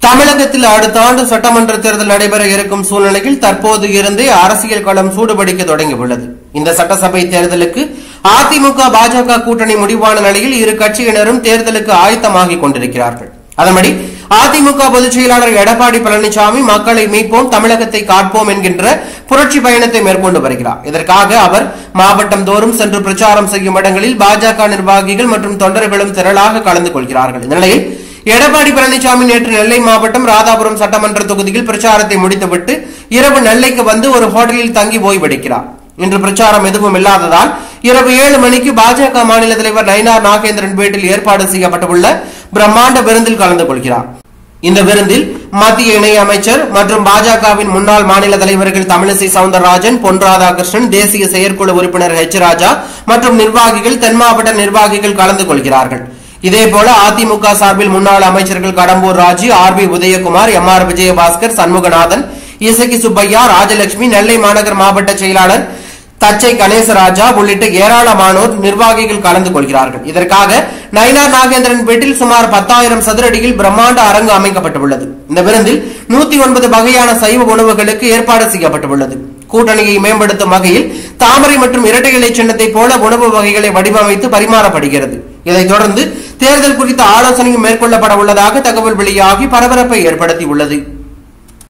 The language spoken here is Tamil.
தமிழகத்தில் அடுத்த ஆண்டு சட்டமன்ற தேர்தல் நடைபெற இருக்கும் சூழ்நிலையில் தற்போது இருந்தே அரசியல் களம் சூடுபிடிக்க தொடங்கியுள்ளது. இந்த சட்டசபை தேர்தலுக்கு அதிமுக பாஜக கூட்டணி முடிவான நிலையில் இரு கட்சியினரும் தேர்தலுக்கு ஆயத்தமாகிக் கொண்டிருக்கிறார்கள். அதன்படி அதிமுக பொதுச் செயலாளர் எடப்பாடி பழனிசாமி மக்களை மீட்போம், தமிழகத்தை காட்போம் என்கின்ற புரட்சி பயணத்தை மேற்கொண்டு வருகிறார். இதற்காக அவர் மாவட்டம் தோறும் சென்று பிரச்சாரம் செய்யும் இடங்களில் பாஜக நிர்வாகிகள் மற்றும் தொண்டர்களும் திரளாக கலந்து கொள்கிறார்கள். இந்த நிலையில் எடப்பாடி பழனிசாமி நேற்று நெல்லை மாவட்டம் ராதாபுரம் சட்டமன்ற தொகுதியில் பிரச்சாரத்தை முடித்துவிட்டு இரவு நெல்லைக்கு வந்து ஒரு ஹோட்டலில் தங்கி ஓய்வெடுக்கிறார். இன்று பிரச்சாரம் எதுவும் இல்லாததால் இரவு 7 மணிக்கு பாஜக மாநில தலைவர் நயினார் நாகேந்திரன் வீட்டில் ஏற்பாடு செய்யப்பட்டுள்ள பிரம்மாண்ட விருந்தில் கலந்து கொள்கிறார். இந்த விருந்தில் மத்திய இணை அமைச்சர் மற்றும் பாஜகவின் முன்னாள் மாநில தலைவர்கள் தமிழிசை சவுந்தரராஜன், பொன் ராதாகிருஷ்ணன், தேசிய செயற்குழு உறுப்பினர் ஹெச் ராஜா மற்றும் நிர்வாகிகள், தென் மாவட்ட நிர்வாகிகள் கலந்து கொள்கிறார்கள். இதேபோல அதிமுக சார்பில் முன்னாள் அமைச்சர்கள் கடம்பூர் ராஜு, ஆர்.பி. உதயகுமார், எம்.ஆர். விஜயபாஸ்கர், சண்முகநாதன், இசக்கி சுப்பையா, ராஜலட்சுமி, நெல்லை மாநகர் மாவட்ட செயலாளர் தச்சை கணேசராஜா உள்ளிட்ட ஏராளமானோர் நிர்வாகிகள் கலந்து கொள்கிறார்கள். இதற்காக நயினார் நாகேந்திரன் வீட்டில் சுமார் 10,000 சதுர அடியில் பிரம்மாண்ட அரங்கு அமைக்கப்பட்டுள்ளது. இந்த விருந்தில் 109 வகையான சைவ உணவுகளுக்கு ஏற்பாடு செய்யப்பட்டுள்ளது. கூட்டணியை மேம்படுத்தும் வகையில் தாமரை மற்றும் இரட்டை இலை சின்னத்தை போல உணவு வகைகளை வடிவமைத்து பரிமாறப்படுகிறது. இதைத் தொடர்ந்து தேர்தல் குறித்த ஆலோசனையும் மேற்கொள்ளப்பட உள்ளதாக தகவல் வெளியாகி பரபரப்பை ஏற்படுத்தியுள்ளது.